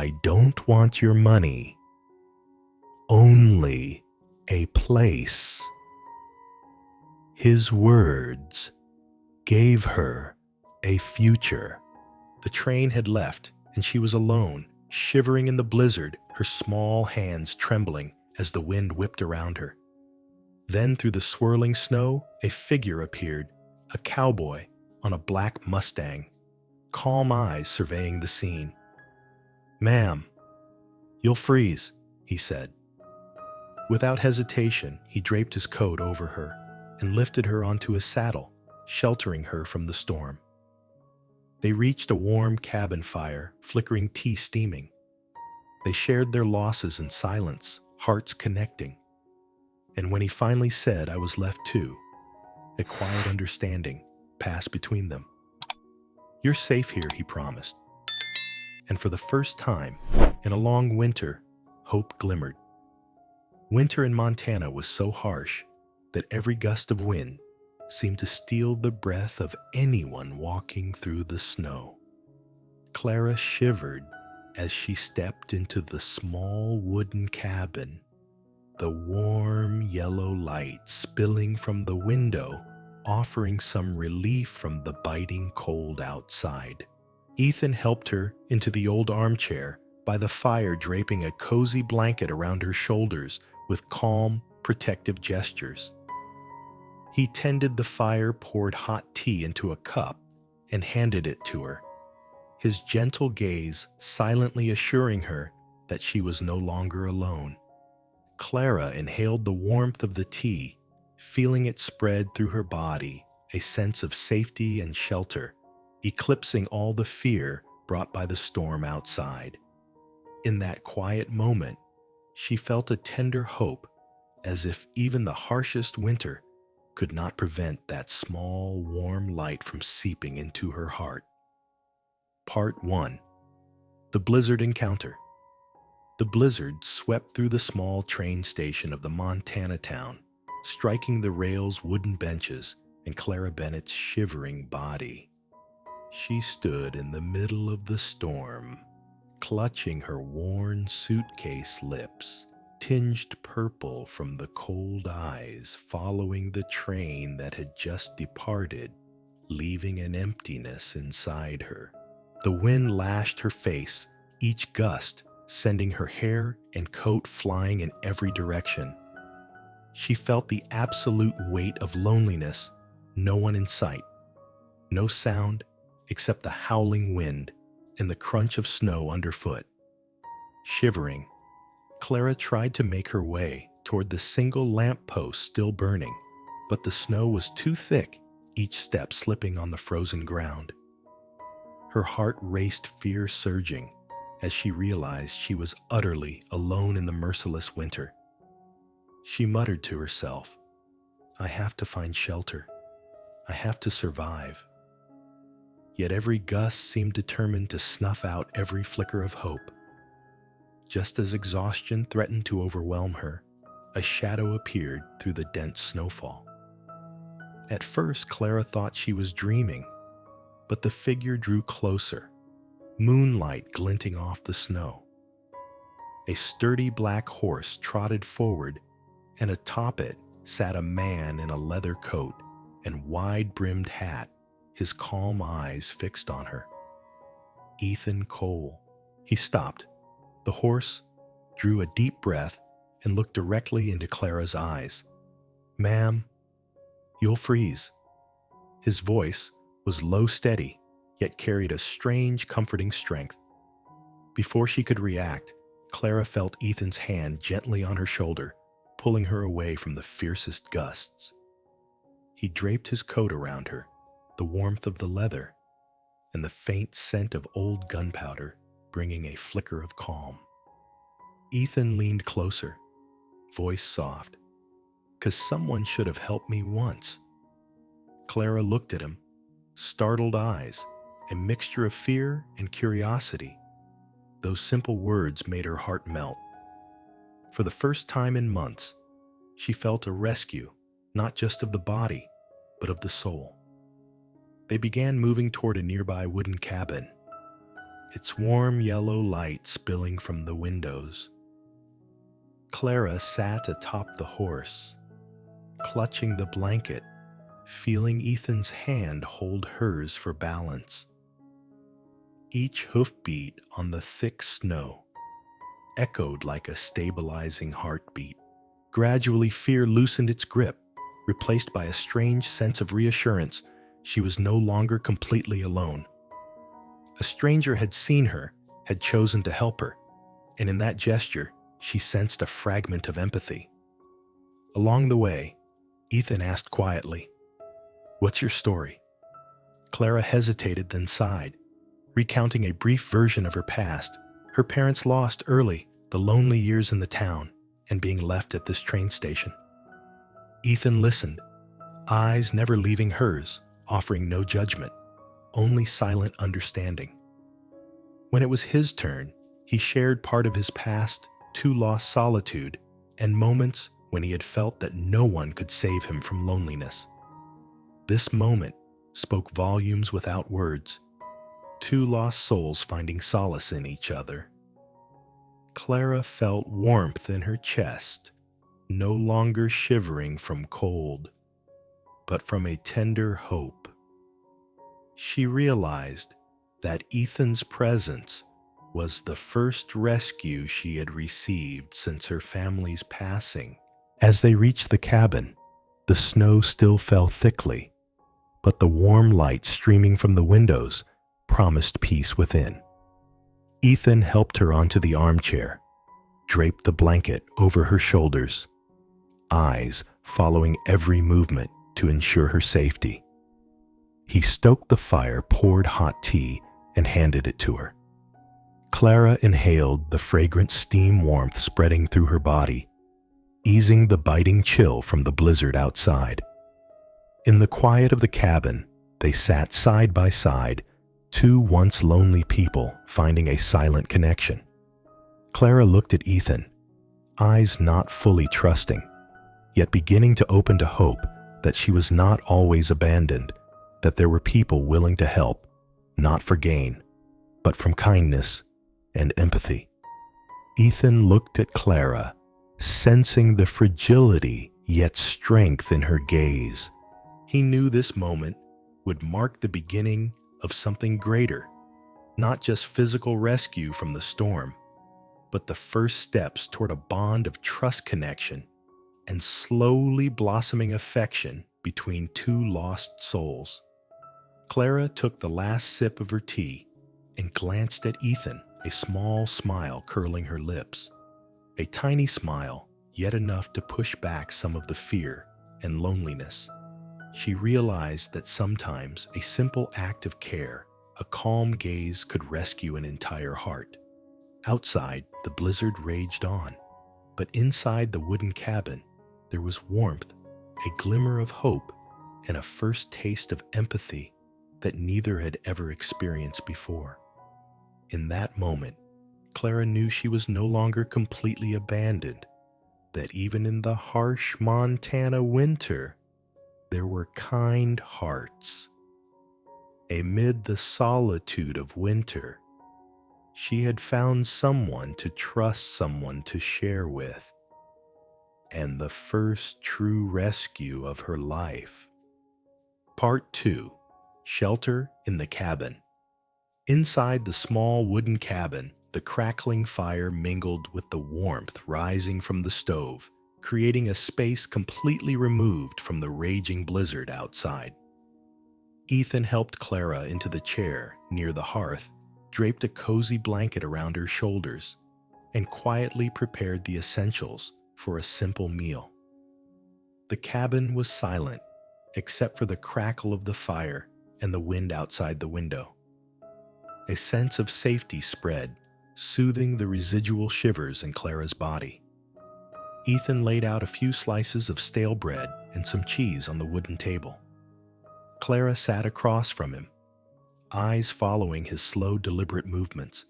I don't want your money, only a place. His words gave her a future. The train had left, and she was alone, shivering in the blizzard, her small hands trembling as the wind whipped around her. Then through the swirling snow, a figure appeared, a cowboy on a black Mustang, calm eyes surveying the scene. "Ma'am, you'll freeze," he said. Without hesitation, he draped his coat over her and lifted her onto his saddle, sheltering her from the storm. They reached a warm cabin fire, flickering tea steaming. They shared their losses in silence, hearts connecting. And when he finally said, "I was left too," a quiet understanding passed between them. "You're safe here," he promised. And for the first time, in a long winter, hope glimmered. Winter in Montana was so harsh that every gust of wind seemed to steal the breath of anyone walking through the snow. Clara shivered as she stepped into the small wooden cabin, the warm yellow light spilling from the window, offering some relief from the biting cold outside. Ethan helped her into the old armchair by the fire, draping a cozy blanket around her shoulders with calm, protective gestures. He tended the fire, poured hot tea into a cup, and handed it to her, his gentle gaze silently assuring her that she was no longer alone. Clara inhaled the warmth of the tea, feeling it spread through her body, a sense of safety and shelter, eclipsing all the fear brought by the storm outside. In that quiet moment, she felt a tender hope, as if even the harshest winter could not prevent that small, warm light from seeping into her heart. Part 1. The Blizzard Encounter. The blizzard swept through the small train station of the Montana town, striking the rails' wooden benches and Clara Bennett's shivering body. She stood in the middle of the storm, clutching her worn suitcase lips, tinged purple from the cold eyes, following the train that had just departed, leaving an emptiness inside her. The wind lashed her face, each gust sending her hair and coat flying in every direction. She felt the absolute weight of loneliness, no one in sight, no sound except the howling wind and the crunch of snow underfoot. Shivering, Clara tried to make her way toward the single lamp post still burning, but the snow was too thick, each step slipping on the frozen ground. Her heart raced, fear surging, as she realized she was utterly alone in the merciless winter. She muttered to herself, "I have to find shelter. I have to survive." Yet every gust seemed determined to snuff out every flicker of hope. Just as exhaustion threatened to overwhelm her, a shadow appeared through the dense snowfall. At first, Clara thought she was dreaming, but the figure drew closer, moonlight glinting off the snow. A sturdy black horse trotted forward, and atop it sat a man in a leather coat and wide-brimmed hat, his calm eyes fixed on her. Ethan Cole. He stopped. The horse drew a deep breath and looked directly into Clara's eyes. "Ma'am, you'll freeze." His voice was low, steady, yet carried a strange, comforting strength. Before she could react, Clara felt Ethan's hand gently on her shoulder, pulling her away from the fiercest gusts. He draped his coat around her, the warmth of the leather, and the faint scent of old gunpowder bringing a flicker of calm. Ethan leaned closer, voice soft. "'Cause someone should have helped me once." Clara looked at him, startled eyes, a mixture of fear and curiosity. Those simple words made her heart melt. For the first time in months, she felt a rescue, not just of the body, but of the soul. They began moving toward a nearby wooden cabin. its warm yellow light spilling from the windows. Clara sat atop the horse, clutching the blanket, feeling Ethan's hand hold hers for balance. Each hoofbeat on the thick snow echoed like a stabilizing heartbeat. Gradually, fear loosened its grip, replaced by a strange sense of reassurance. She was no longer completely alone. A stranger had seen her, had chosen to help her, and in that gesture, she sensed a fragment of empathy. Along the way, Ethan asked quietly, "What's your story?" Clara hesitated, then sighed, recounting a brief version of her past, her parents lost early, the lonely years in the town, and being left at this train station. Ethan listened, eyes never leaving hers, offering no judgment, only silent understanding. When it was his turn, he shared part of his past, too lost solitude, and moments when he had felt that no one could save him from loneliness. This moment spoke volumes without words, two lost souls finding solace in each other. Clara felt warmth in her chest, no longer shivering from cold, but from a tender hope. She realized that Ethan's presence was the first rescue she had received since her family's passing. As they reached the cabin, the snow still fell thickly, but the warm light streaming from the windows promised peace within. Ethan helped her onto the armchair, draped the blanket over her shoulders, eyes following every movement to ensure her safety. He stoked the fire, poured hot tea, and handed it to her. Clara inhaled the fragrant steam warmth spreading through her body, easing the biting chill from the blizzard outside. In the quiet of the cabin, they sat side by side, two once lonely people finding a silent connection. Clara looked at Ethan, eyes not fully trusting, yet beginning to open to hope that she was not always abandoned, that there were people willing to help, not for gain, but from kindness and empathy. Ethan looked at Clara, sensing the fragility yet strength in her gaze. He knew this moment would mark the beginning of something greater, not just physical rescue from the storm, but the first steps toward a bond of trust, connection, and slowly blossoming affection between two lost souls. Clara took the last sip of her tea and glanced at Ethan, a small smile curling her lips. A tiny smile, yet enough to push back some of the fear and loneliness. She realized that sometimes a simple act of care, a calm gaze, could rescue an entire heart. Outside, the blizzard raged on, but inside the wooden cabin, there was warmth, a glimmer of hope, and a first taste of empathy that neither had ever experienced before. In that moment, Clara knew she was no longer completely abandoned, that even in the harsh Montana winter, there were kind hearts. Amid the solitude of winter, she had found someone to trust, someone to share with, and the first true rescue of her life. Part 2. Shelter in the Cabin. Inside the small wooden cabin, the crackling fire mingled with the warmth rising from the stove, creating a space completely removed from the raging blizzard outside. Ethan helped Clara into the chair near the hearth, draped a cozy blanket around her shoulders, and quietly prepared the essentials for a simple meal. The cabin was silent, except for the crackle of the fire and the wind outside the window. A sense of safety spread, soothing the residual shivers in Clara's body. Ethan laid out a few slices of stale bread and some cheese on the wooden table. Clara sat across from him, eyes following his slow, deliberate movements.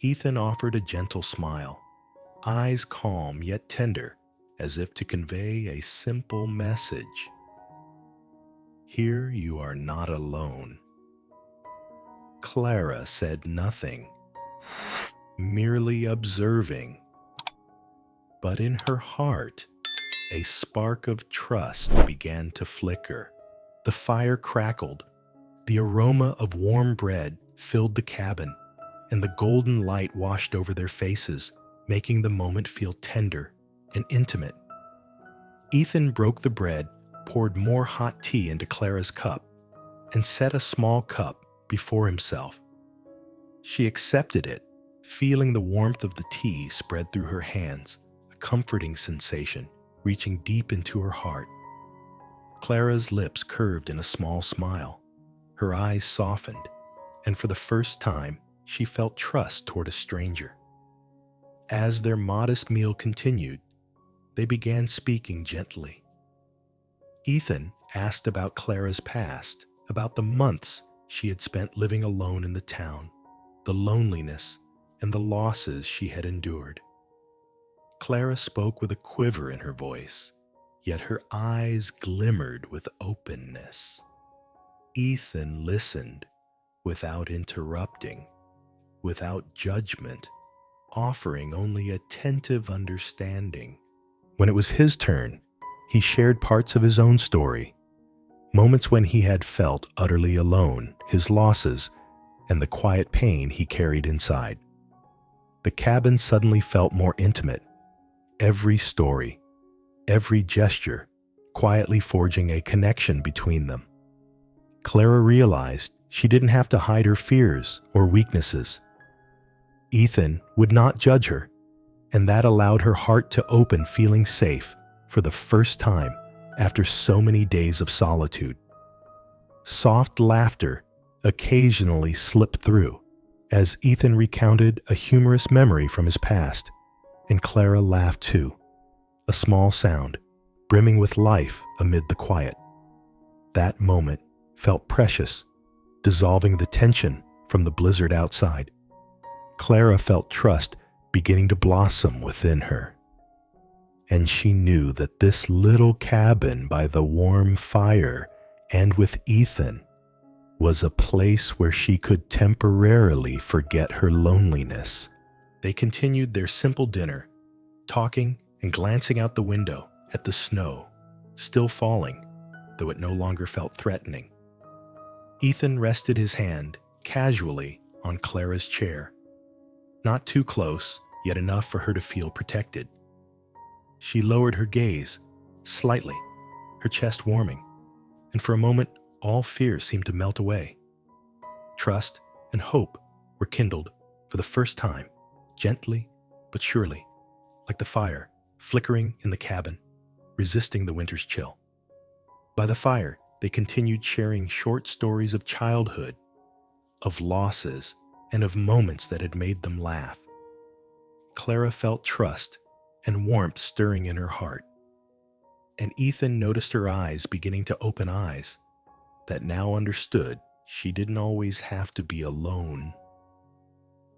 Ethan offered a gentle smile, eyes calm yet tender, as if to convey a simple message. Here you are not alone. Clara said nothing, merely observing. But in her heart, a spark of trust began to flicker. The fire crackled. The aroma of warm bread filled the cabin, and the golden light washed over their faces, making the moment feel tender and intimate. Ethan broke the bread, poured more hot tea into Clara's cup, and set a small cup before himself. She accepted it, feeling the warmth of the tea spread through her hands, a comforting sensation reaching deep into her heart. Clara's lips curved in a small smile. Her eyes softened, and for the first time, she felt trust toward a stranger. As their modest meal continued, they began speaking gently. Ethan asked about Clara's past, about the months she had spent living alone in the town, the loneliness and the losses she had endured. Clara spoke with a quiver in her voice, yet her eyes glimmered with openness. Ethan listened without interrupting, without judgment, offering only attentive understanding. When it was his turn, he shared parts of his own story, moments when he had felt utterly alone, his losses, and the quiet pain he carried inside. The cabin suddenly felt more intimate, every story, every gesture, quietly forging a connection between them. Clara realized she didn't have to hide her fears or weaknesses. Ethan would not judge her, and that allowed her heart to open, feeling safe for the first time after so many days of solitude. Soft laughter occasionally slipped through as Ethan recounted a humorous memory from his past, and Clara laughed too, a small sound, brimming with life amid the quiet. That moment felt precious, dissolving the tension from the blizzard outside. Clara felt trust beginning to blossom within her, and she knew that this little cabin by the warm fire and with Ethan was a place where she could temporarily forget her loneliness. They continued their simple dinner, talking and glancing out the window at the snow, still falling, though it no longer felt threatening. Ethan rested his hand casually on Clara's chair, not too close, yet enough for her to feel protected. She lowered her gaze slightly, her chest warming, and for a moment all fear seemed to melt away. Trust and hope were kindled for the first time, gently but surely, like the fire flickering in the cabin, resisting the winter's chill. By the fire, they continued sharing short stories of childhood, of losses, and of moments that had made them laugh. Clara felt trust and warmth stirring in her heart, and Ethan noticed her eyes beginning to open, eyes that now understood she didn't always have to be alone.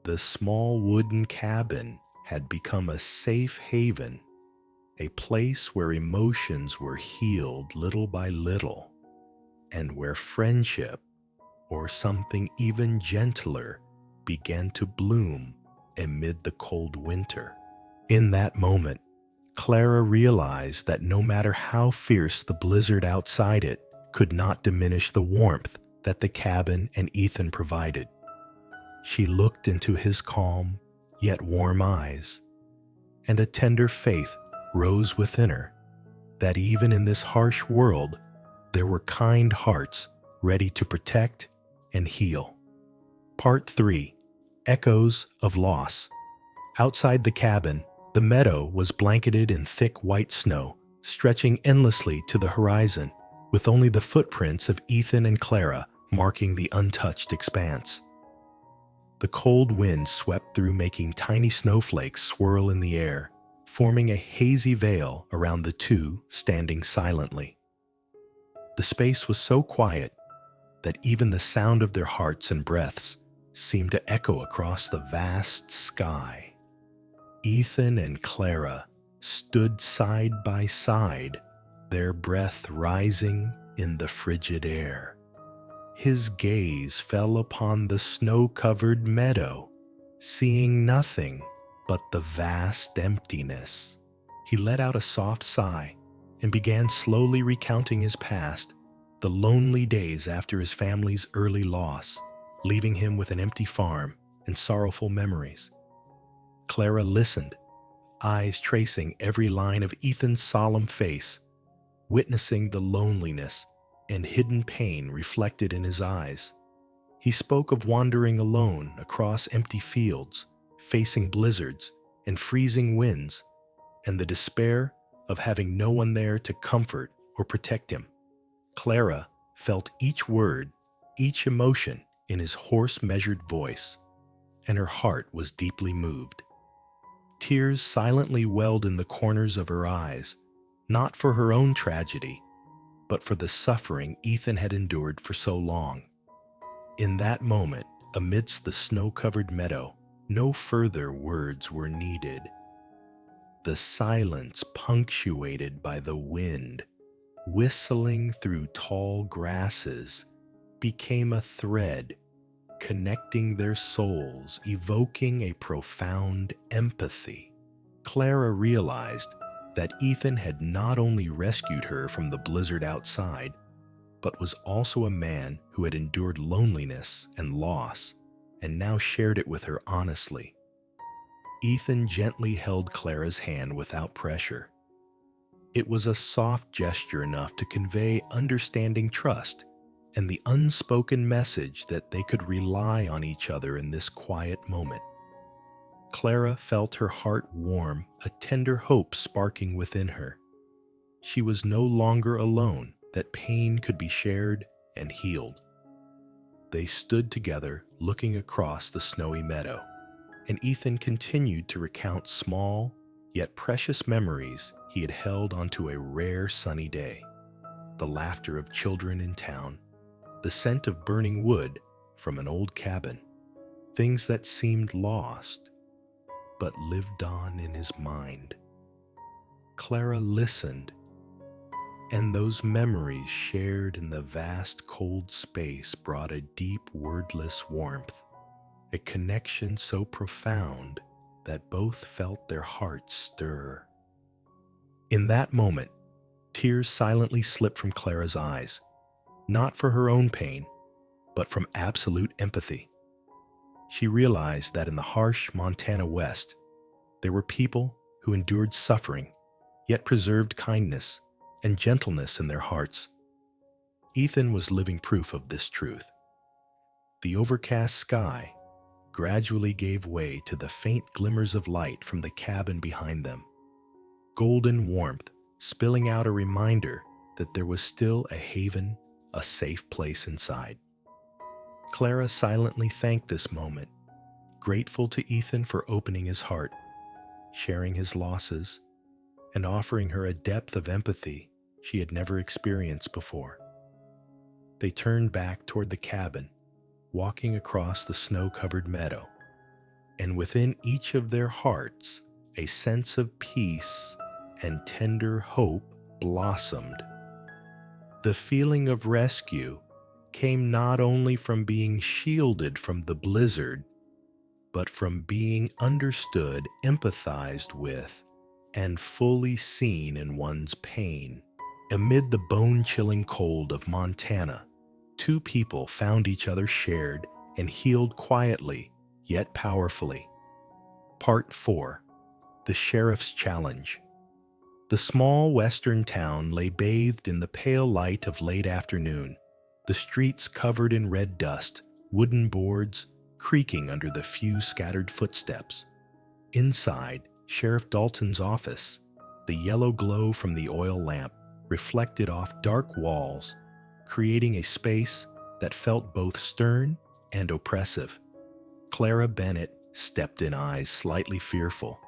The small wooden cabin had become a safe haven, a place where emotions were healed little by little, and where friendship, or something even gentler, began to bloom amid the cold winter. In that moment, Clara realized that no matter how fierce the blizzard outside it could not diminish the warmth that the cabin and Ethan provided. She looked into his calm, yet warm eyes, and a tender faith rose within her that even in this harsh world, there were kind hearts ready to protect and heal. Part 3. Echoes of Loss. Outside the cabin, the meadow was blanketed in thick white snow, stretching endlessly to the horizon, with only the footprints of Ethan and Clara marking the untouched expanse. The cold wind swept through, making tiny snowflakes swirl in the air, forming a hazy veil around the two standing silently. The space was so quiet that even the sound of their hearts and breaths seemed to echo across the vast sky. Ethan and Clara stood side by side, their breath rising in the frigid air. His gaze fell upon the snow-covered meadow, seeing nothing but the vast emptiness. He let out a soft sigh and began slowly recounting his past, the lonely days after his family's early loss, leaving him with an empty farm and sorrowful memories. Clara listened, eyes tracing every line of Ethan's solemn face, witnessing the loneliness and hidden pain reflected in his eyes. He spoke of wandering alone across empty fields, facing blizzards and freezing winds, and the despair of having no one there to comfort or protect him. Clara felt each word, each emotion in his hoarse, measured voice, and her heart was deeply moved. Tears silently welled in the corners of her eyes, not for her own tragedy, but for the suffering Ethan had endured for so long. In that moment, amidst the snow-covered meadow, no further words were needed. The silence, punctuated by the wind whistling through tall grasses, became a thread connecting their souls, evoking a profound empathy. Clara realized that Ethan had not only rescued her from the blizzard outside, but was also a man who had endured loneliness and loss, and now shared it with her honestly. Ethan gently held Clara's hand without pressure. It was a soft gesture enough to convey understanding trust and the unspoken message that they could rely on each other in this quiet moment. Clara felt her heart warm, a tender hope sparking within her. She was no longer alone, that pain could be shared and healed. They stood together, looking across the snowy meadow, and Ethan continued to recount small, yet precious memories he had held onto a rare sunny day. The laughter of children in town, the scent of burning wood from an old cabin, things that seemed lost, but lived on in his mind. Clara listened, and those memories shared in the vast cold space brought a deep wordless warmth, a connection so profound that both felt their hearts stir. In that moment, tears silently slipped from Clara's eyes, not for her own pain, but from absolute empathy. She realized that in the harsh Montana West, there were people who endured suffering, yet preserved kindness and gentleness in their hearts. Ethan was living proof of this truth. The overcast sky gradually gave way to the faint glimmers of light from the cabin behind them, golden warmth spilling out a reminder that there was still a haven, a safe place inside. Clara silently thanked this moment, grateful to Ethan for opening his heart, sharing his losses, and offering her a depth of empathy she had never experienced before. They turned back toward the cabin, walking across the snow-covered meadow, and within each of their hearts, a sense of peace and tender hope blossomed. The feeling of rescue came not only from being shielded from the blizzard, but from being understood, empathized with, and fully seen in one's pain. Amid the bone-chilling cold of Montana, two people found each other, shared, and healed quietly, yet powerfully. Part 4. The Sheriff's Challenge. The small western town lay bathed in the pale light of late afternoon, the streets covered in red dust, wooden boards creaking under the few scattered footsteps. Inside Sheriff Dalton's office, the yellow glow from the oil lamp reflected off dark walls, creating a space that felt both stern and oppressive. Clara Bennett stepped in, eyes slightly fearful,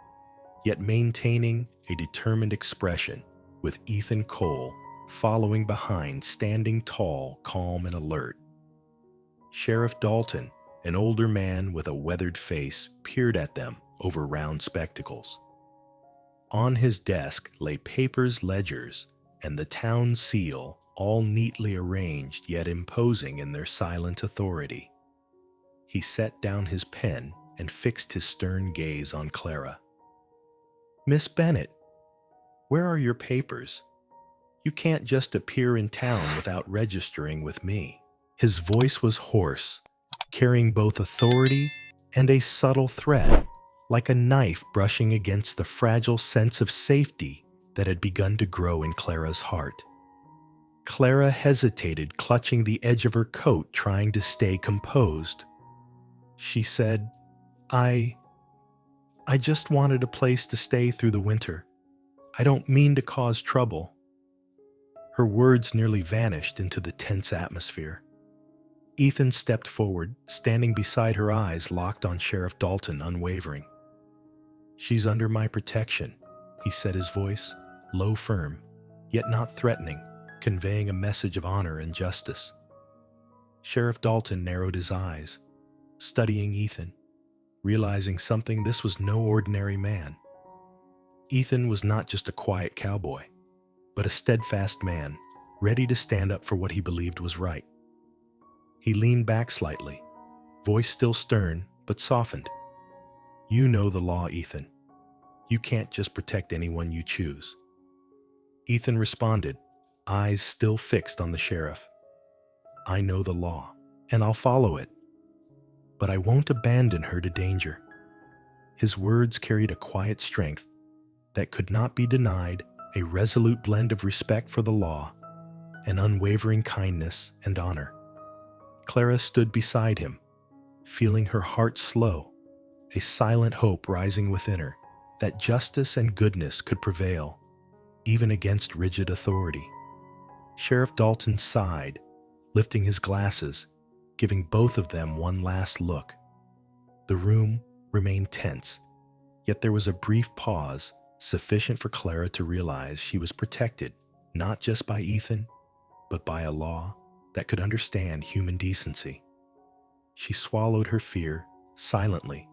yet maintaining a determined expression, with Ethan Cole following behind, standing tall, calm, and alert. Sheriff Dalton, an older man with a weathered face, peered at them over round spectacles. On his desk lay papers, ledgers, and the town seal all neatly arranged yet imposing in their silent authority. He set down his pen and fixed his stern gaze on Clara. "Miss Bennett, where are your papers? You can't just appear in town without registering with me." His voice was hoarse, carrying both authority and a subtle threat, like a knife brushing against the fragile sense of safety that had begun to grow in Clara's heart. Clara hesitated, clutching the edge of her coat, trying to stay composed. She said, I just wanted a place to stay through the winter. I don't mean to cause trouble." Her words nearly vanished into the tense atmosphere. Ethan stepped forward, standing beside her, eyes locked on Sheriff Dalton, unwavering. "She's under my protection," he said, his voice low, firm, yet not threatening, conveying a message of honor and justice. Sheriff Dalton narrowed his eyes, studying Ethan, realizing something: this was no ordinary man. Ethan was not just a quiet cowboy, but a steadfast man, ready to stand up for what he believed was right. He leaned back slightly, voice still stern but softened. "You know the law, Ethan. You can't just protect anyone you choose." Ethan responded, eyes still fixed on the sheriff. "I know the law, and I'll follow it. But I won't abandon her to danger." His words carried a quiet strength that could not be denied, a resolute blend of respect for the law and unwavering kindness and honor. Clara stood beside him, feeling her heart slow, a silent hope rising within her that justice and goodness could prevail, even against rigid authority. Sheriff Dalton sighed, lifting his glasses, giving both of them one last look. The room remained tense, yet there was a brief pause, sufficient for Clara to realize she was protected not just by Ethan, but by a law that could understand human decency. She swallowed her fear silently,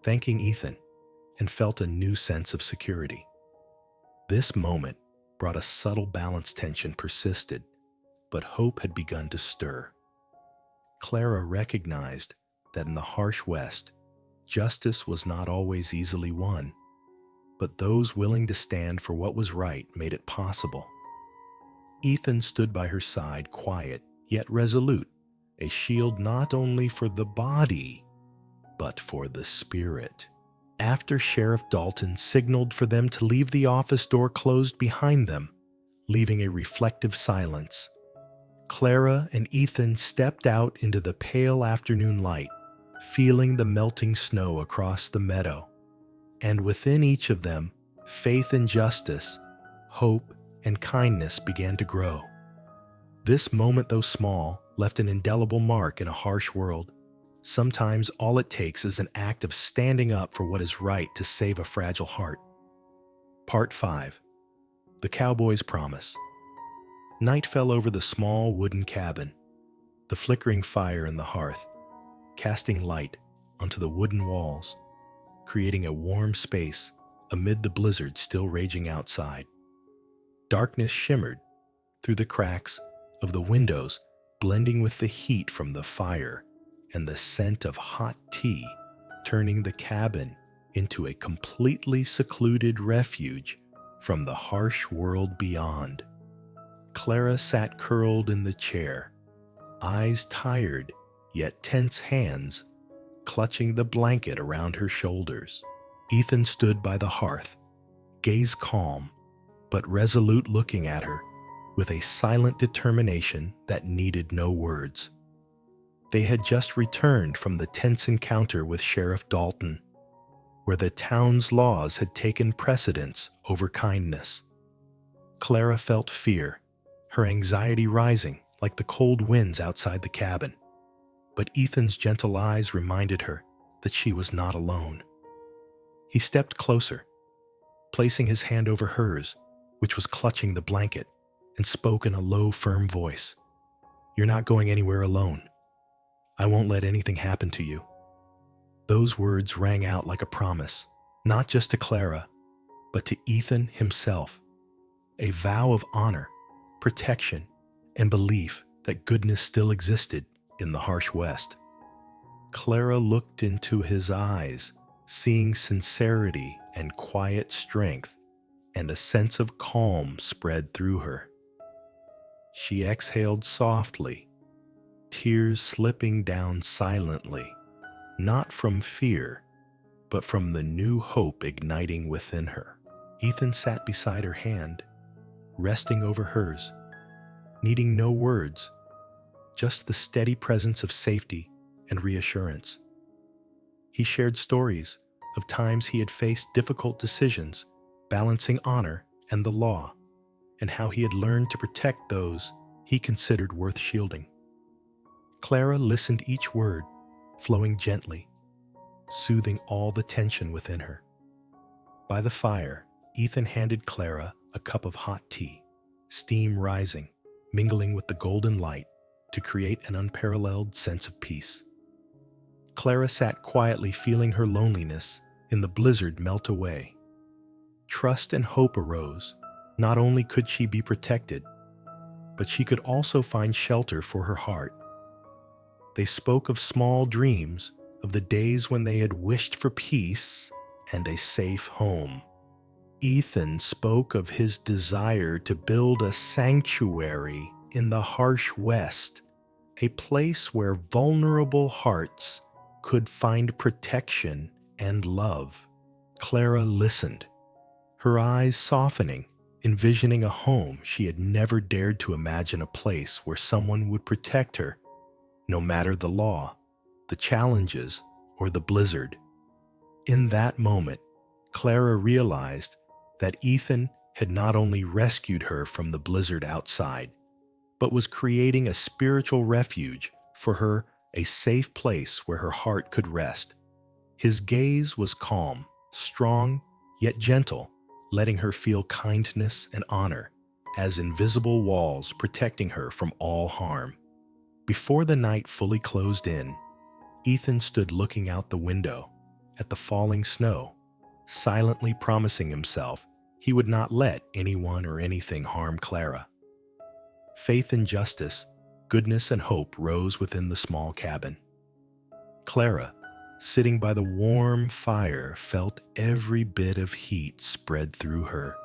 thanking Ethan, and felt a new sense of security. This moment brought a subtle balance. Tension persisted, but hope had begun to stir. Clara recognized that in the harsh West, justice was not always easily won, but those willing to stand for what was right made it possible. Ethan stood by her side, quiet yet resolute, a shield not only for the body, but for the spirit. After Sheriff Dalton signaled for them to leave, the office door closed behind them, leaving a reflective silence. Clara and Ethan stepped out into the pale afternoon light, feeling the melting snow across the meadow. And within each of them, faith in justice, hope, and kindness began to grow. This moment, though small, left an indelible mark in a harsh world. Sometimes all it takes is an act of standing up for what is right to save a fragile heart. Part 5. The Cowboy's Promise. Night fell over the small wooden cabin, the flickering fire in the hearth, casting light onto the wooden walls, creating a warm space amid the blizzard still raging outside. Darkness shimmered through the cracks of the windows, blending with the heat from the fire and the scent of hot tea, turning the cabin into a completely secluded refuge from the harsh world beyond. Clara sat curled in the chair, eyes tired yet tense, hands clutching the blanket around her shoulders. Ethan stood by the hearth, gaze calm but resolute, looking at her with a silent determination that needed no words. They had just returned from the tense encounter with Sheriff Dalton, where the town's laws had taken precedence over kindness. Clara felt fear, her anxiety rising like the cold winds outside the cabin. But Ethan's gentle eyes reminded her that she was not alone. He stepped closer, placing his hand over hers, which was clutching the blanket, and spoke in a low, firm voice. "You're not going anywhere alone. I won't let anything happen to you." Those words rang out like a promise, not just to Clara, but to Ethan himself. A vow of honor, protection, and belief that goodness still existed in the harsh West. Clara looked into his eyes, seeing sincerity and quiet strength, and a sense of calm spread through her. She exhaled softly, tears slipping down silently, not from fear, but from the new hope igniting within her. Ethan sat beside her hand, resting over hers, needing no words, just the steady presence of safety and reassurance. He shared stories of times he had faced difficult decisions, balancing honor and the law, and how he had learned to protect those he considered worth shielding. Clara listened each word, flowing gently, soothing all the tension within her. By the fire, Ethan handed Clara a cup of hot tea, steam rising, mingling with the golden light to create an unparalleled sense of peace. Clara sat quietly, feeling her loneliness in the blizzard melt away. Trust and hope arose. Not only could she be protected, but she could also find shelter for her heart. They spoke of small dreams, of the days when they had wished for peace and a safe home. Ethan spoke of his desire to build a sanctuary in the harsh West, a place where vulnerable hearts could find protection and love. Clara listened, her eyes softening, envisioning a home she had never dared to imagine, a place where someone would protect her, no matter the law, the challenges, or the blizzard. In that moment, Clara realized that Ethan had not only rescued her from the blizzard outside, but was creating a spiritual refuge for her, a safe place where her heart could rest. His gaze was calm, strong, yet gentle, letting her feel kindness and honor as invisible walls protecting her from all harm. Before the night fully closed in, Ethan stood looking out the window at the falling snow, silently promising himself he would not let anyone or anything harm Clara. Faith in justice, goodness, and hope rose within the small cabin. Clara, sitting by the warm fire, felt every bit of heat spread through her,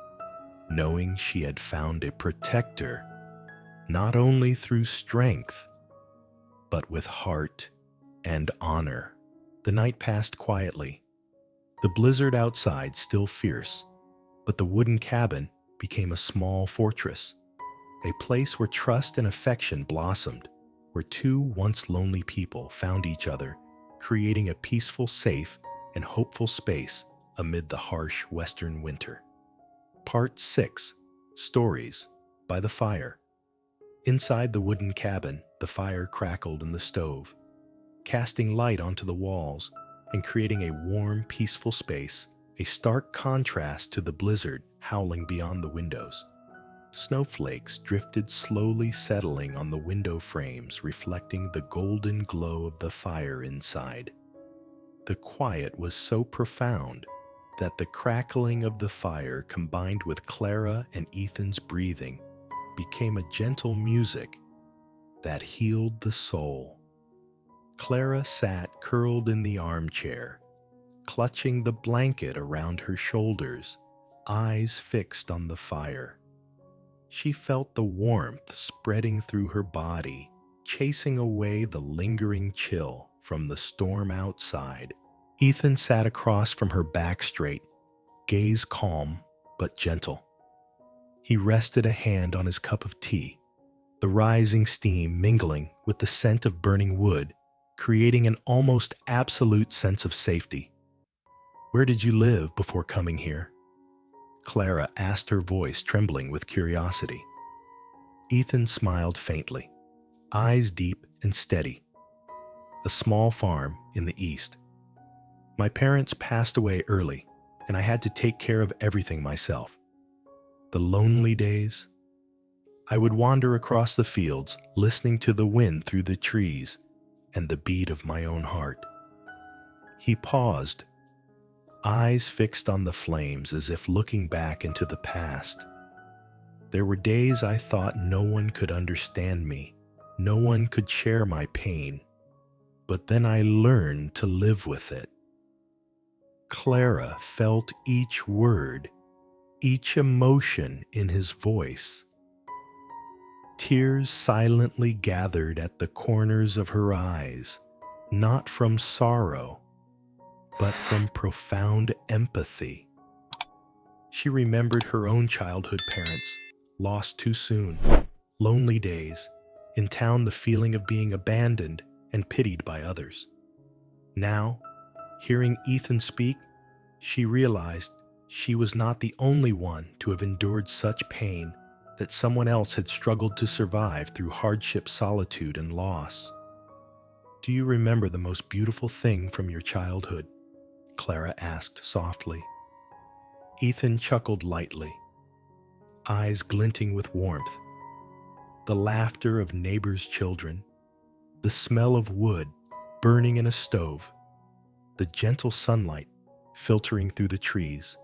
knowing she had found a protector, not only through strength, but with heart and honor. The night passed quietly. The blizzard outside still fierce, but the wooden cabin became a small fortress, a place where trust and affection blossomed, where two once lonely people found each other, creating a peaceful, safe, and hopeful space amid the harsh western winter. Part 6. Stories by the Fire. Inside the wooden cabin, the fire crackled in the stove, casting light onto the walls and creating a warm, peaceful space, a stark contrast to the blizzard howling beyond the windows. Snowflakes drifted slowly, settling on the window frames, reflecting the golden glow of the fire inside. The quiet was so profound that the crackling of the fire, combined with Clara and Ethan's breathing, became a gentle music that healed the soul. Clara sat curled in the armchair, clutching the blanket around her shoulders, eyes fixed on the fire. She felt the warmth spreading through her body, chasing away the lingering chill from the storm outside. Ethan sat across from her, back straight, gaze calm but gentle. He rested a hand on his cup of tea, the rising steam mingling with the scent of burning wood, creating an almost absolute sense of safety. "Where did you live before coming here?" Clara asked, her voice trembling with curiosity. Ethan smiled faintly, eyes deep and steady. "A small farm in the east. My parents passed away early, and I had to take care of everything myself. The lonely days. I would wander across the fields, listening to the wind through the trees and the beat of my own heart." He paused, eyes fixed on the flames as if looking back into the past. There were days I thought no one could understand me, no one could share my pain, but then I learned to live with it. Clara felt each word, each emotion in his voice. Tears silently gathered at the corners of her eyes, not from sorrow, but from profound empathy. She remembered her own childhood parents, lost too soon, lonely days, in town the feeling of being abandoned and pitied by others. Now, hearing Ethan speak, she realized she was not the only one to have endured such pain, that someone else had struggled to survive through hardship, solitude, and loss. "Do you remember the most beautiful thing from your childhood?" Clara asked softly. Ethan chuckled lightly, eyes glinting with warmth. The laughter of neighbors' children, the smell of wood burning in a stove, the gentle sunlight filtering through the trees.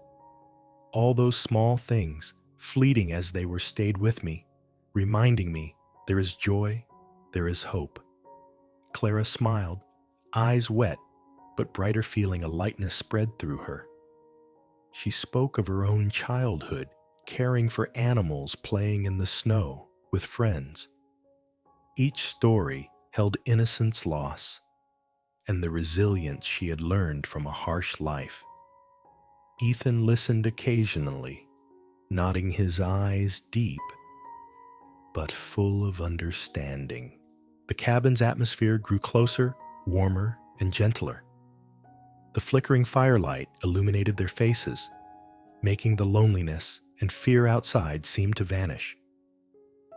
All those small things, fleeting as they were, stayed with me, reminding me there is joy, there is hope. Clara smiled, eyes wet, but brighter, feeling a lightness spread through her. She spoke of her own childhood, caring for animals, playing in the snow with friends. Each story held innocence loss and the resilience she had learned from a harsh life. Ethan listened occasionally, nodding his eyes deep, but full of understanding. The cabin's atmosphere grew closer, warmer, and gentler. The flickering firelight illuminated their faces, making the loneliness and fear outside seem to vanish.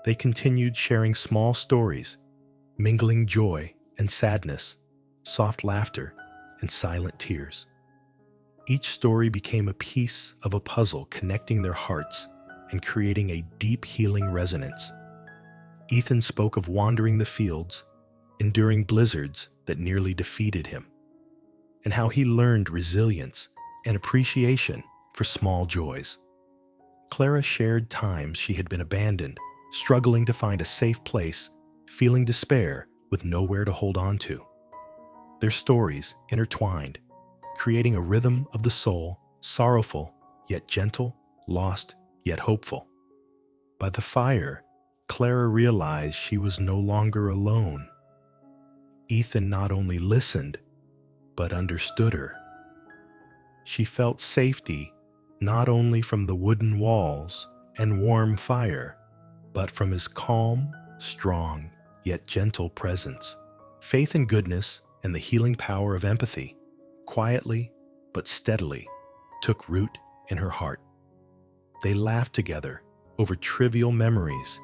They continued sharing small stories, mingling joy and sadness, soft laughter and silent tears. Each story became a piece of a puzzle, connecting their hearts and creating a deep healing resonance. Ethan spoke of wandering the fields, enduring blizzards that nearly defeated him, and how he learned resilience and appreciation for small joys. Clara shared times she had been abandoned, struggling to find a safe place, feeling despair with nowhere to hold on to. Their stories intertwined, creating a rhythm of the soul, sorrowful yet gentle, lost yet hopeful. By the fire, Clara realized she was no longer alone. Ethan not only listened, but understood her. She felt safety not only from the wooden walls and warm fire, but from his calm, strong, yet gentle presence. Faith in goodness and the healing power of empathy, quietly but steadily, took root in her heart. They laughed together over trivial memories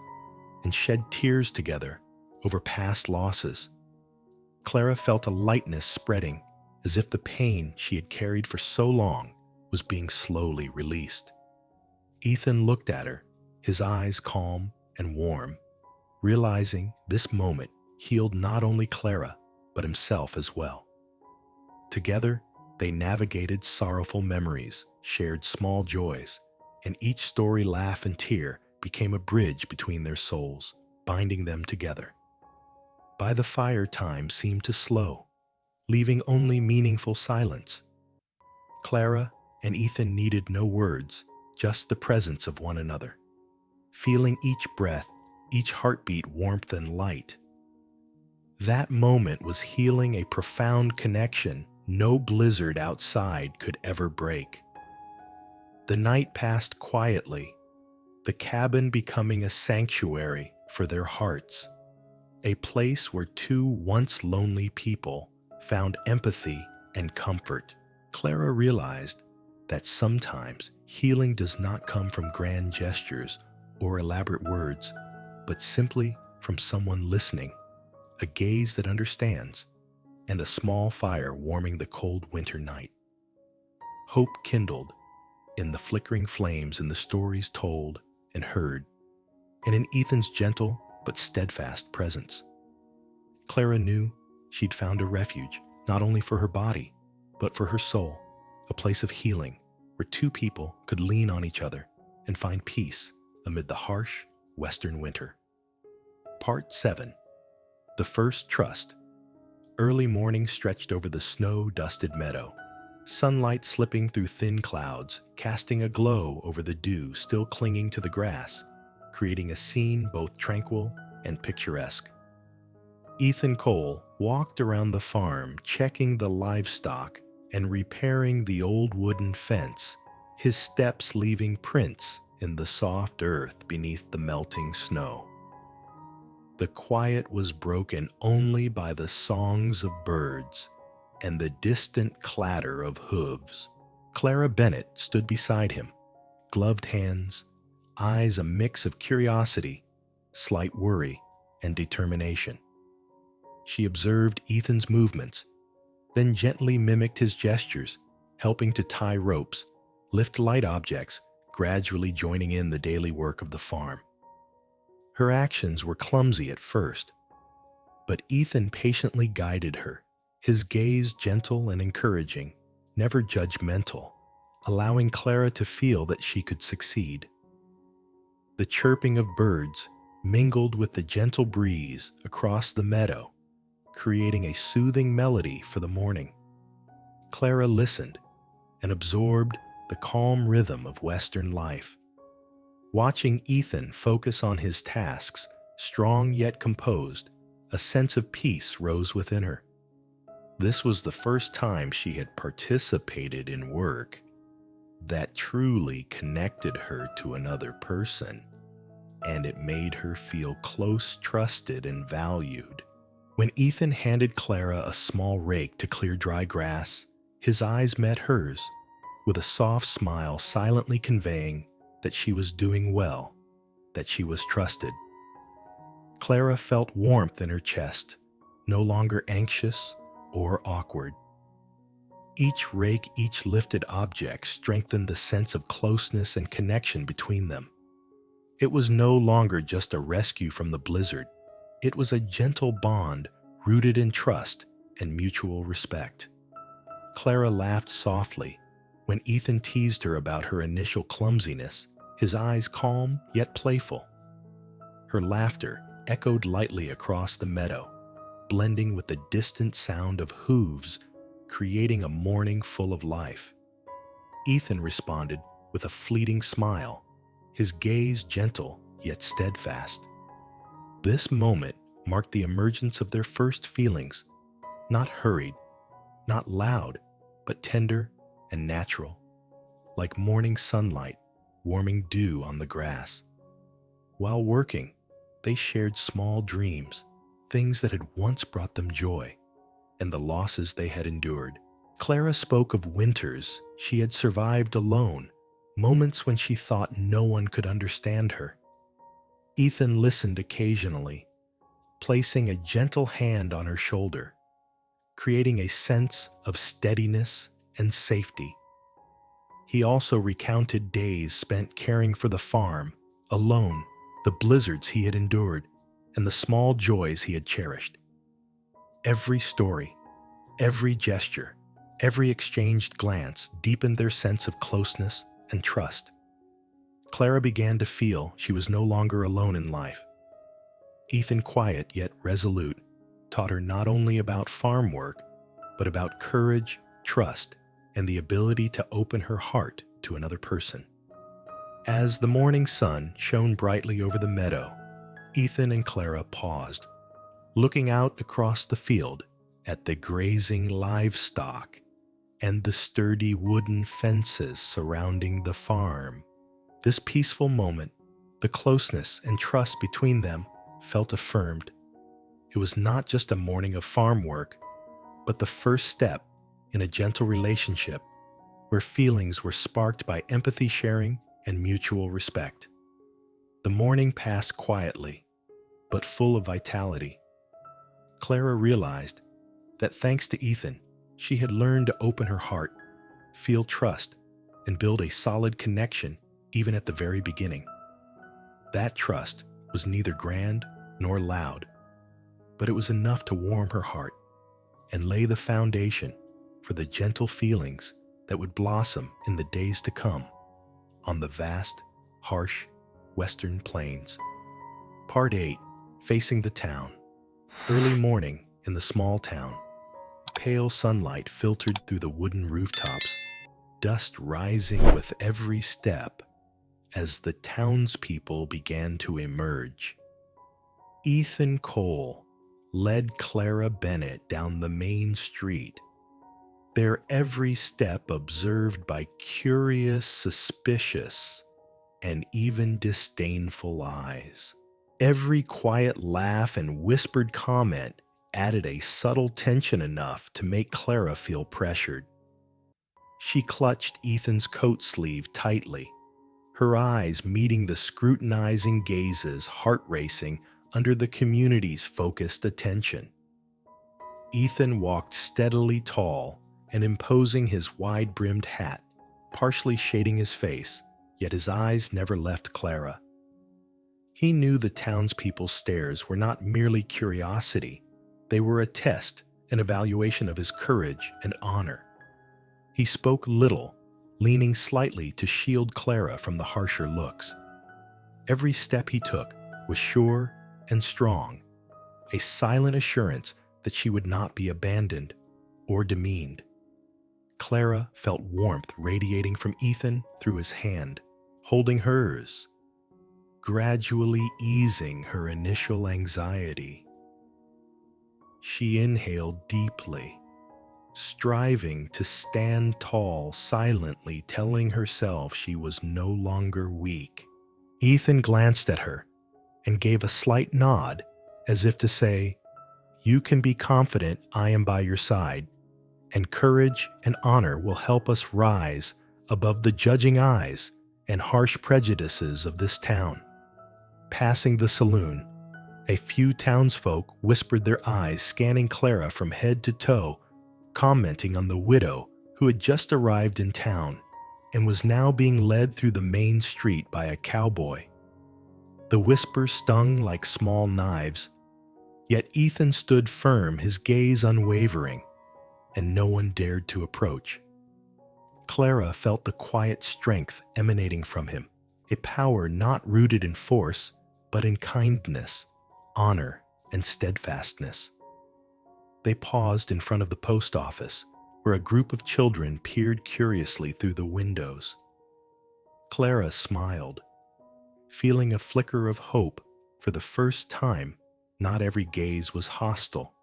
and shed tears together over past losses. Clara felt a lightness spreading, as if the pain she had carried for so long was being slowly released. Ethan looked at her, his eyes calm and warm, realizing this moment healed not only Clara, but himself as well. Together, they navigated sorrowful memories, shared small joys, and each story, laugh, and tear became a bridge between their souls, binding them together. By the fire, time seemed to slow, leaving only meaningful silence. Clara and Ethan needed no words, just the presence of one another, feeling each breath, each heartbeat, warmth and light. That moment was healing, a profound connection no blizzard outside could ever break. The night passed quietly, the cabin becoming a sanctuary for their hearts, a place where two once lonely people found empathy and comfort. Clara realized that sometimes healing does not come from grand gestures or elaborate words, but simply from someone listening, a gaze that understands, and a small fire warming the cold winter night. Hope kindled in the flickering flames, in the stories told and heard, and in Ethan's gentle but steadfast presence. Clara knew she'd found a refuge, not only for her body, but for her soul, a place of healing where two people could lean on each other and find peace amid the harsh western winter. Part 7. The First Trust. Early morning stretched over the snow-dusted meadow, sunlight slipping through thin clouds, casting a glow over the dew still clinging to the grass, creating a scene both tranquil and picturesque. Ethan Cole walked around the farm, checking the livestock and repairing the old wooden fence, his steps leaving prints in the soft earth beneath the melting snow. The quiet was broken only by the songs of birds and the distant clatter of hooves. Clara Bennett stood beside him, gloved hands, eyes a mix of curiosity, slight worry, and determination. She observed Ethan's movements, then gently mimicked his gestures, helping to tie ropes, lift light objects, gradually joining in the daily work of the farm. Her actions were clumsy at first, but Ethan patiently guided her, his gaze gentle and encouraging, never judgmental, allowing Clara to feel that she could succeed. The chirping of birds mingled with the gentle breeze across the meadow, creating a soothing melody for the morning. Clara listened and absorbed the calm rhythm of Western life. Watching Ethan focus on his tasks, strong yet composed, a sense of peace rose within her. This was the first time she had participated in work that truly connected her to another person, and it made her feel close, trusted, and valued. When Ethan handed Clara a small rake to clear dry grass, his eyes met hers, with a soft smile silently conveying that she was doing well, that she was trusted. Clara felt warmth in her chest, no longer anxious or awkward. Each rake, each lifted object strengthened the sense of closeness and connection between them. It was no longer just a rescue from the blizzard. It was a gentle bond rooted in trust and mutual respect. Clara laughed softly when Ethan teased her about her initial clumsiness, his eyes calm yet playful. Her laughter echoed lightly across the meadow, blending with the distant sound of hooves, creating a morning full of life. Ethan responded with a fleeting smile, his gaze gentle yet steadfast. This moment marked the emergence of their first feelings, not hurried, not loud, but tender and natural, like morning sunlight warming dew on the grass. While working, they shared small dreams, things that had once brought them joy, and the losses they had endured. Clara spoke of winters she had survived alone, moments when she thought no one could understand her. Ethan listened occasionally, placing a gentle hand on her shoulder, creating a sense of steadiness and safety. He also recounted days spent caring for the farm, alone, the blizzards he had endured, and the small joys he had cherished. Every story, every gesture, every exchanged glance deepened their sense of closeness and trust. Clara began to feel she was no longer alone in life. Ethan, quiet yet resolute, taught her not only about farm work, but about courage, trust, and the ability to open her heart to another person. As the morning sun shone brightly over the meadow, Ethan and Clara paused, looking out across the field at the grazing livestock and the sturdy wooden fences surrounding the farm. This peaceful moment, the closeness and trust between them felt affirmed. It was not just a morning of farm work, but the first step in a gentle relationship where feelings were sparked by empathy sharing and mutual respect. The morning passed quietly, but full of vitality. Clara realized that thanks to Ethan, she had learned to open her heart, feel trust, and build a solid connection even at the very beginning. That trust was neither grand nor loud, but it was enough to warm her heart and lay the foundation for the gentle feelings that would blossom in the days to come on the vast, harsh, western plains. Part 8. Facing the town. Early morning in the small town. Pale sunlight filtered through the wooden rooftops, dust rising with every step as the townspeople began to emerge. Ethan Cole led Clara Bennett down the main street, their every step observed by curious, suspicious, and even disdainful eyes. Every quiet laugh and whispered comment added a subtle tension enough to make Clara feel pressured. She clutched Ethan's coat sleeve tightly, her eyes meeting the scrutinizing gazes, heart racing under the community's focused attention. Ethan walked steadily tall and imposing his wide-brimmed hat, partially shading his face, yet his eyes never left Clara. He knew the townspeople's stares were not merely curiosity, they were a test, an evaluation of his courage and honor. He spoke little, leaning slightly to shield Clara from the harsher looks. Every step he took was sure and strong, a silent assurance that she would not be abandoned or demeaned. Clara felt warmth radiating from Ethan through his hand, holding hers, gradually easing her initial anxiety. She inhaled deeply, striving to stand tall, silently telling herself she was no longer weak. Ethan glanced at her and gave a slight nod as if to say, "You can be confident I am by your side, and courage and honor will help us rise above the judging eyes and harsh prejudices of this town." Passing the saloon, a few townsfolk whispered their eyes, scanning Clara from head to toe, commenting on the widow who had just arrived in town and was now being led through the main street by a cowboy. The whispers stung like small knives, yet Ethan stood firm, his gaze unwavering, and no one dared to approach. Clara felt the quiet strength emanating from him, a power not rooted in force, but in kindness, honor, and steadfastness. They paused in front of the post office, where a group of children peered curiously through the windows. Clara smiled, feeling a flicker of hope. For the first time, not every gaze was hostile,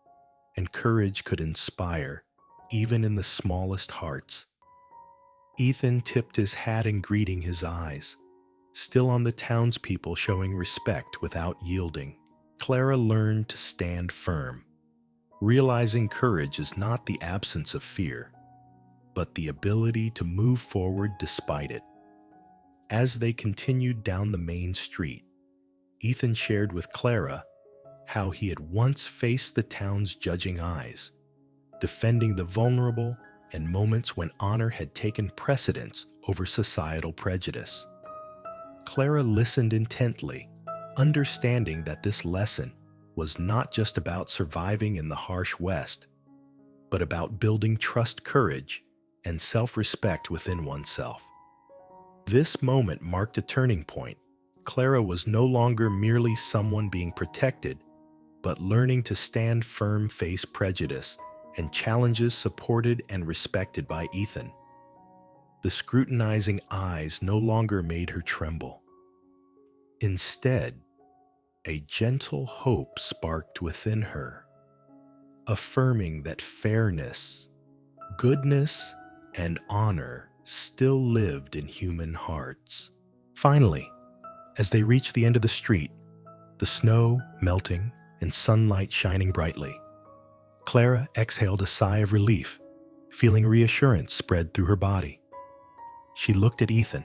and courage could inspire, even in the smallest hearts. Ethan tipped his hat in greeting, his eyes still on the townspeople, showing respect without yielding. Clara learned to stand firm, realizing courage is not the absence of fear, but the ability to move forward despite it. As they continued down the main street, Ethan shared with Clara how he had once faced the town's judging eyes, defending the vulnerable and moments when honor had taken precedence over societal prejudice. Clara listened intently, understanding that this lesson was not just about surviving in the harsh West, but about building trust, courage, and self-respect within oneself. This moment marked a turning point. Clara was no longer merely someone being protected, but learning to stand firm, face prejudice, and challenges supported and respected by Ethan. The scrutinizing eyes no longer made her tremble. Instead, a gentle hope sparked within her, affirming that fairness, goodness, and honor still lived in human hearts. Finally, as they reached the end of the street, the snow melting and sunlight shining brightly, Clara exhaled a sigh of relief, feeling reassurance spread through her body. She looked at Ethan,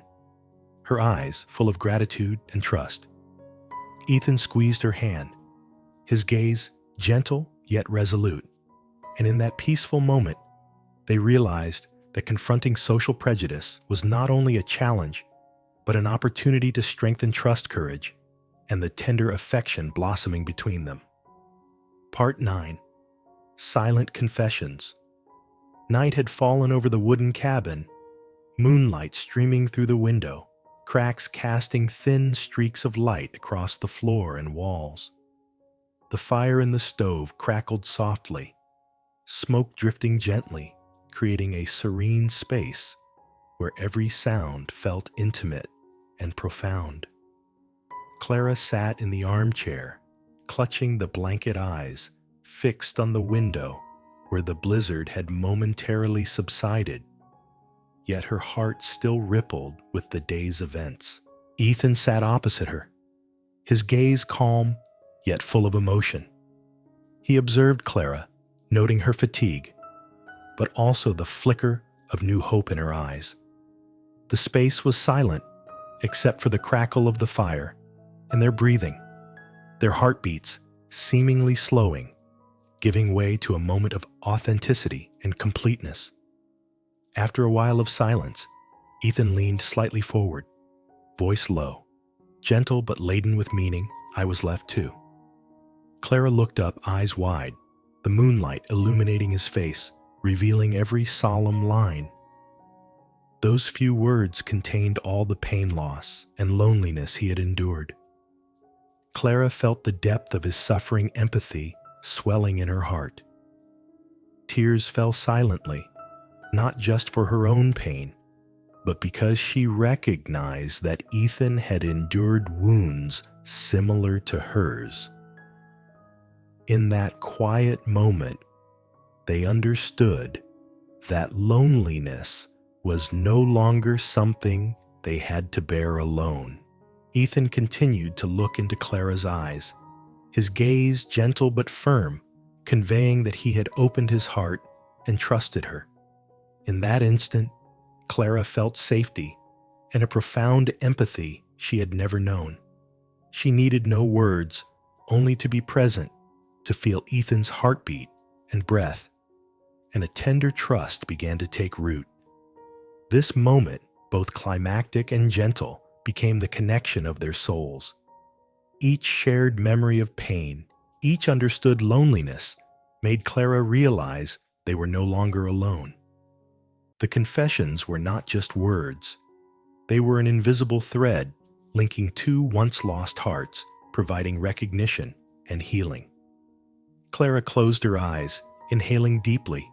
her eyes full of gratitude and trust. Ethan squeezed her hand, his gaze gentle yet resolute, and in that peaceful moment, they realized that confronting social prejudice was not only a challenge, but an opportunity to strengthen trust, courage, and the tender affection blossoming between them. Part 9. Silent Confessions. Night had fallen over the wooden cabin, moonlight streaming through the window, cracks casting thin streaks of light across the floor and walls. The fire in the stove crackled softly, smoke drifting gently, creating a serene space where every sound felt intimate and profound. Clara sat in the armchair, clutching the blanket eyes fixed on the window where the blizzard had momentarily subsided, yet her heart still rippled with the day's events. Ethan sat opposite her, his gaze calm yet full of emotion. He observed Clara, noting her fatigue, but also the flicker of new hope in her eyes. The space was silent, except for the crackle of the fire and their breathing, their heartbeats seemingly slowing, giving way to a moment of authenticity and completeness. After a while of silence, Ethan leaned slightly forward, voice low, gentle but laden with meaning. I was left too. Clara looked up, eyes wide, the moonlight illuminating his face, revealing every solemn line. Those few words contained all the pain, loss, and loneliness he had endured. Clara felt the depth of his suffering, empathy swelling in her heart. Tears fell silently, not just for her own pain, but because she recognized that Ethan had endured wounds similar to hers. In that quiet moment, they understood that loneliness was no longer something they had to bear alone. Ethan continued to look into Clara's eyes, his gaze gentle but firm, conveying that he had opened his heart and trusted her. In that instant, Clara felt safety and a profound empathy she had never known. She needed no words, only to be present, to feel Ethan's heartbeat and breath, and a tender trust began to take root. This moment, both climactic and gentle, became the connection of their souls. Each shared memory of pain, each understood loneliness, made Clara realize they were no longer alone. The confessions were not just words. They were an invisible thread linking two once-lost hearts, providing recognition and healing. Clara closed her eyes, inhaling deeply,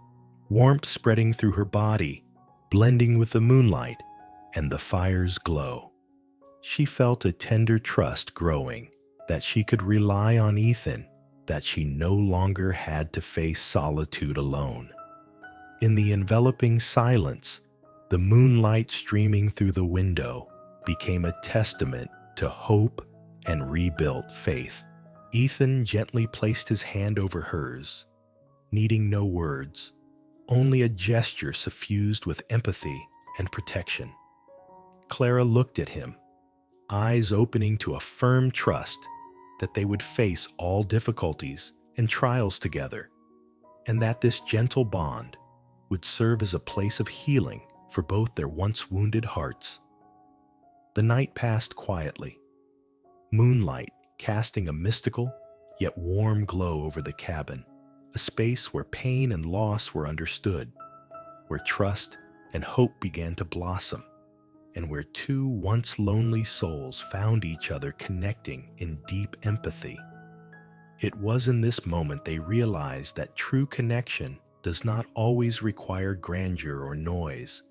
warmth spreading through her body, blending with the moonlight and the fire's glow. She felt a tender trust growing, that she could rely on Ethan, that she no longer had to face solitude alone. In the enveloping silence, the moonlight streaming through the window became a testament to hope and rebuilt faith. Ethan gently placed his hand over hers, needing no words, only a gesture suffused with empathy and protection. Clara looked at him, eyes opening to a firm trust that they would face all difficulties and trials together, and that this gentle bond would serve as a place of healing for both their once wounded hearts. The night passed quietly, moonlight casting a mystical yet warm glow over the cabin, a space where pain and loss were understood, where trust and hope began to blossom, and where two once lonely souls found each other connecting in deep empathy. It was in this moment they realized that true connection does not always require grandeur or noise.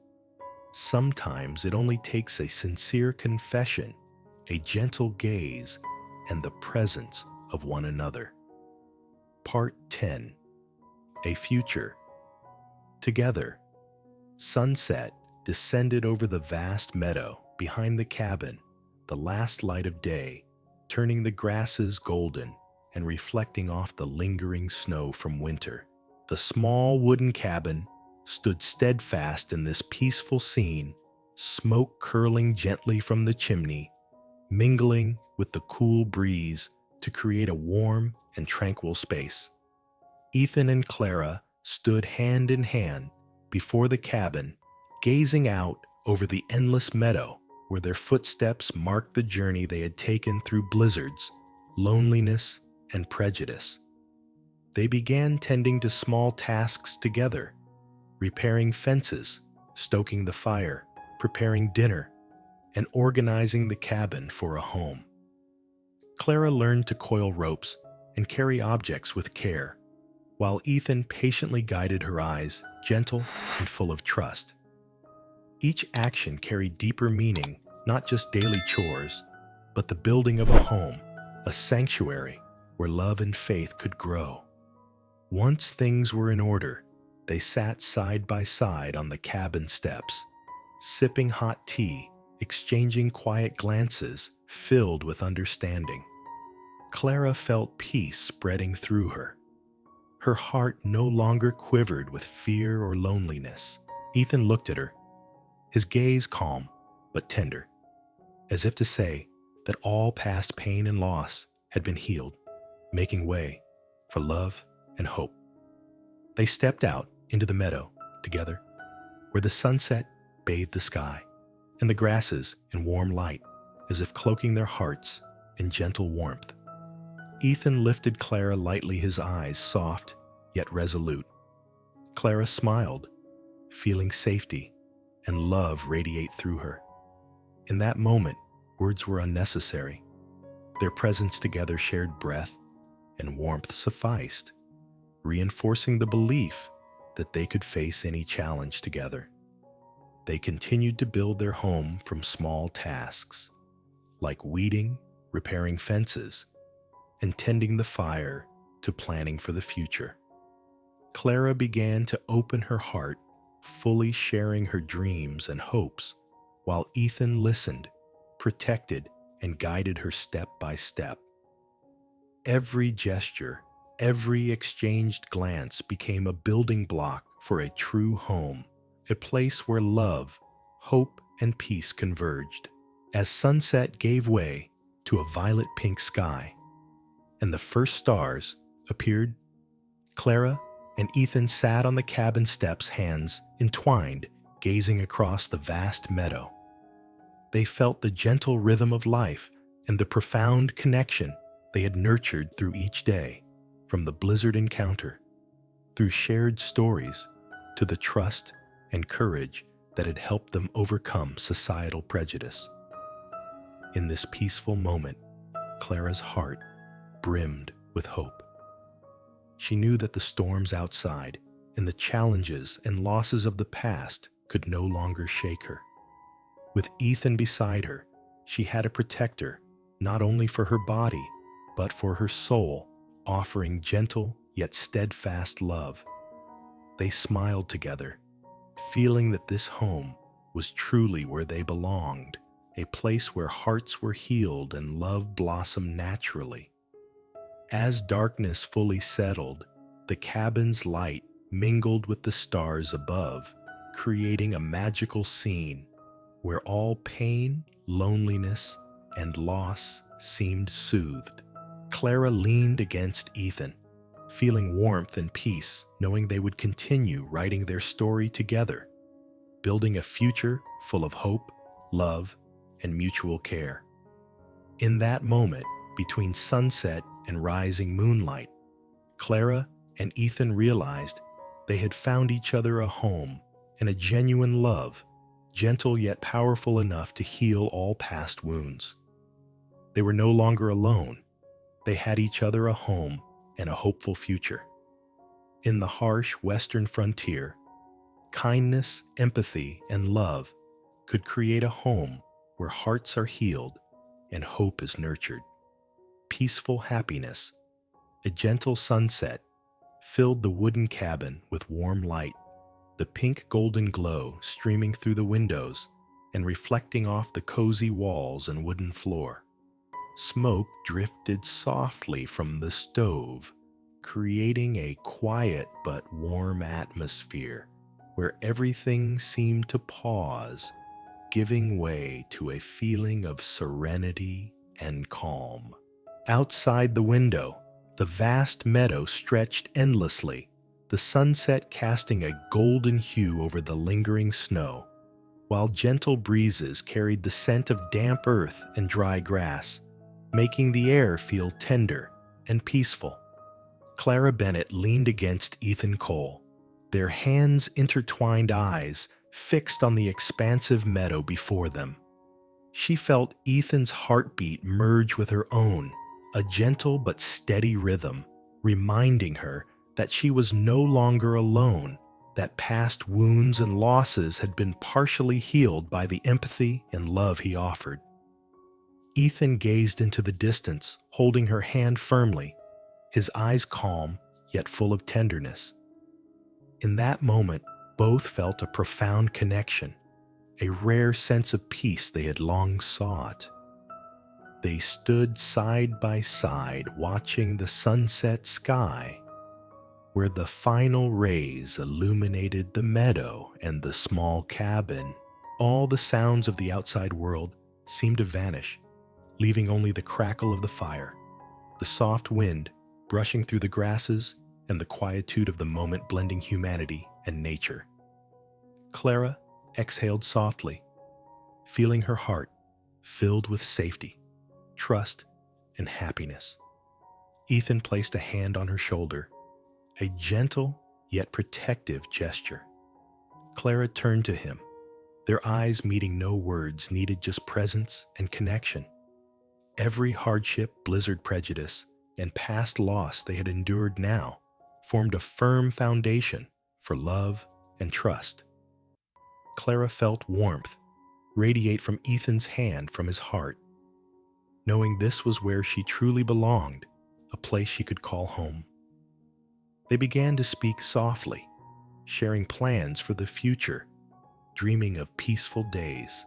Sometimes it only takes a sincere confession, a gentle gaze, and the presence of one another. Part 10. A Future. Together, sunset descended over the vast meadow behind the cabin, the last light of day, turning the grasses golden and reflecting off the lingering snow from winter. The small wooden cabin stood steadfast in this peaceful scene, smoke curling gently from the chimney, mingling with the cool breeze to create a warm and tranquil space. Ethan and Clara stood hand in hand before the cabin, gazing out over the endless meadow where their footsteps marked the journey they had taken through blizzards, loneliness, and prejudice. They began tending to small tasks together, repairing fences, stoking the fire, preparing dinner, and organizing the cabin for a home. Clara learned to coil ropes and carry objects with care, while Ethan patiently guided her eyes, gentle and full of trust. Each action carried deeper meaning, not just daily chores, but the building of a home, a sanctuary where love and faith could grow. Once things were in order, they sat side by side on the cabin steps, sipping hot tea, exchanging quiet glances filled with understanding. Clara felt peace spreading through her. Her heart no longer quivered with fear or loneliness. Ethan looked at her, his gaze calm but tender, as if to say that all past pain and loss had been healed, making way for love and hope. They stepped out into the meadow together, where the sunset bathed the sky, and the grasses in warm light, as if cloaking their hearts in gentle warmth. Ethan lifted Clara lightly, his eyes soft yet resolute. Clara smiled, feeling safety and love radiate through her. In that moment, words were unnecessary. Their presence together shared breath, and warmth sufficed, reinforcing the belief that they could face any challenge together. They continued to build their home from small tasks, like weeding, repairing fences, and tending the fire, to planning for the future. Clara began to open her heart, fully sharing her dreams and hopes, while Ethan listened, protected, and guided her step by step. Every gesture, every exchanged glance became a building block for a true home, a place where love, hope, and peace converged. As sunset gave way to a violet-pink sky, and the first stars appeared, Clara and Ethan sat on the cabin steps, hands entwined, gazing across the vast meadow. They felt the gentle rhythm of life and the profound connection they had nurtured through each day, from the blizzard encounter, through shared stories, to the trust and courage that had helped them overcome societal prejudice. In this peaceful moment, Clara's heart brimmed with hope. She knew that the storms outside and the challenges and losses of the past could no longer shake her. With Ethan beside her, she had a protector, not only for her body, but for her soul, offering gentle yet steadfast love. They smiled together, feeling that this home was truly where they belonged, a place where hearts were healed and love blossomed naturally. As darkness fully settled, the cabin's light mingled with the stars above, creating a magical scene where all pain, loneliness, and loss seemed soothed. Clara leaned against Ethan, feeling warmth and peace, knowing they would continue writing their story together, building a future full of hope, love, and mutual care. In that moment, between sunset and rising moonlight, Clara and Ethan realized they had found each other a home and a genuine love, gentle yet powerful enough to heal all past wounds. They were no longer alone. They had each other a home and a hopeful future. In the harsh western frontier, kindness, empathy, and love could create a home where hearts are healed and hope is nurtured. Peaceful happiness, a gentle sunset, filled the wooden cabin with warm light, the pink golden glow streaming through the windows and reflecting off the cozy walls and wooden floor. Smoke drifted softly from the stove, creating a quiet but warm atmosphere where everything seemed to pause, giving way to a feeling of serenity and calm. Outside the window, the vast meadow stretched endlessly, the sunset casting a golden hue over the lingering snow, while gentle breezes carried the scent of damp earth and dry grass, making the air feel tender and peaceful. Clara Bennett leaned against Ethan Cole, their hands intertwined, eyes fixed on the expansive meadow before them. She felt Ethan's heartbeat merge with her own, a gentle but steady rhythm, reminding her that she was no longer alone, that past wounds and losses had been partially healed by the empathy and love he offered. Ethan gazed into the distance, holding her hand firmly, his eyes calm yet full of tenderness. In that moment, both felt a profound connection, a rare sense of peace they had long sought. They stood side by side, watching the sunset sky, where the final rays illuminated the meadow and the small cabin. All the sounds of the outside world seemed to vanish, leaving only the crackle of the fire, the soft wind brushing through the grasses, and the quietude of the moment blending humanity and nature. Clara exhaled softly, feeling her heart filled with safety, trust, and happiness. Ethan placed a hand on her shoulder, a gentle yet protective gesture. Clara turned to him, their eyes meeting. No words needed, just presence and connection. Every hardship, blizzard, prejudice, and past loss they had endured now formed a firm foundation for love and trust. Clara felt warmth radiate from Ethan's hand, from his heart, knowing this was where she truly belonged, a place she could call home. They began to speak softly, sharing plans for the future, dreaming of peaceful days.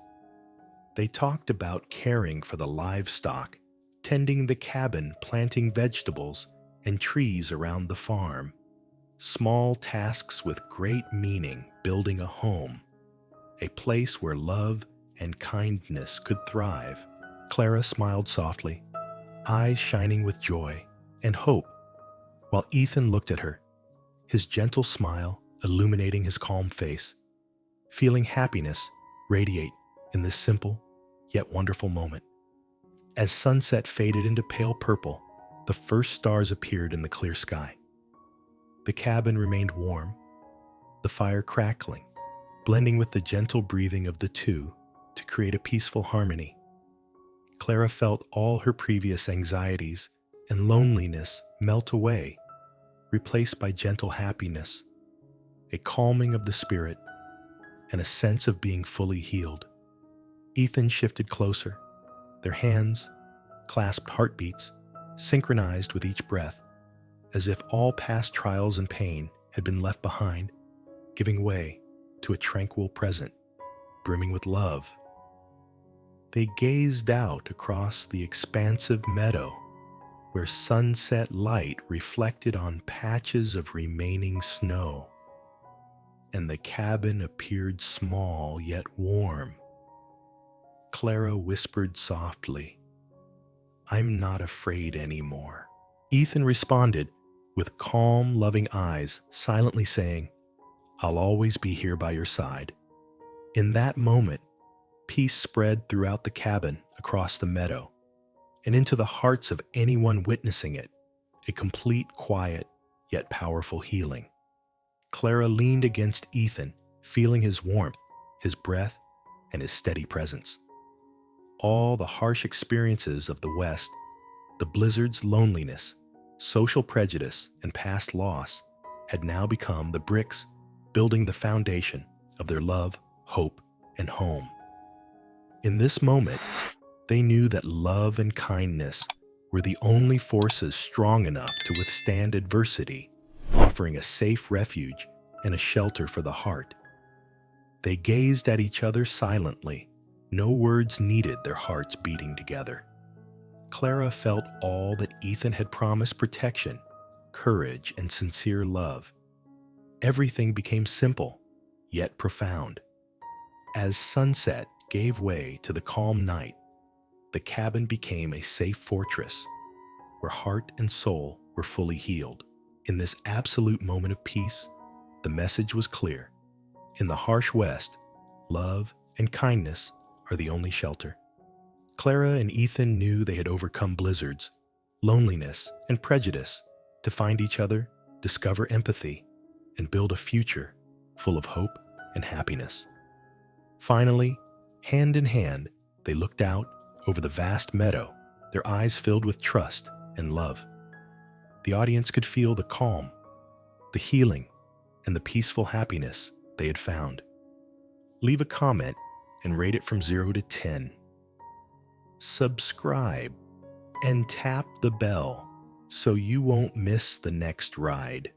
They talked about caring for the livestock, tending the cabin, planting vegetables and trees around the farm. Small tasks with great meaning, building a home, a place where love and kindness could thrive. Clara smiled softly, eyes shining with joy and hope, while Ethan looked at her, his gentle smile illuminating his calm face, feeling happiness radiate in this simple yet wonderful moment. As sunset faded into pale purple, the first stars appeared in the clear sky. The cabin remained warm, the fire crackling, blending with the gentle breathing of the two to create a peaceful harmony. Clara felt all her previous anxieties and loneliness melt away, replaced by gentle happiness, a calming of the spirit, and a sense of being fully healed. Ethan shifted closer, their hands clasped, heartbeats synchronized with each breath, as if all past trials and pain had been left behind, giving way to a tranquil present, brimming with love. They gazed out across the expansive meadow, where sunset light reflected on patches of remaining snow, and the cabin appeared small yet warm. Clara whispered softly, "I'm not afraid anymore." Ethan responded with calm, loving eyes, silently saying, "I'll always be here by your side." In that moment, peace spread throughout the cabin, across the meadow, and into the hearts of anyone witnessing it, a complete, quiet, yet powerful healing. Clara leaned against Ethan, feeling his warmth, his breath, and his steady presence. All the harsh experiences of the West, the blizzard's loneliness, social prejudice, and past loss, had now become the bricks building the foundation of their love, hope, and home. In this moment, they knew that love and kindness were the only forces strong enough to withstand adversity, offering a safe refuge and a shelter for the heart. They gazed at each other silently, no words needed, their hearts beating together. Clara felt all that Ethan had promised: protection, courage, and sincere love. Everything became simple, yet profound. As sunset gave way to the calm night, the cabin became a safe fortress where heart and soul were fully healed. In this absolute moment of peace, the message was clear. In the harsh West, love and kindness are the only shelter. Clara and Ethan knew they had overcome blizzards, loneliness, and prejudice to find each other, discover empathy, and build a future full of hope and happiness. Finally, hand in hand, They looked out over the vast meadow, their eyes filled with trust and love. The audience could feel the calm, the healing, and the peaceful happiness they had found. Leave a comment and rate it from 0 to 10. Subscribe and tap the bell so you won't miss the next ride.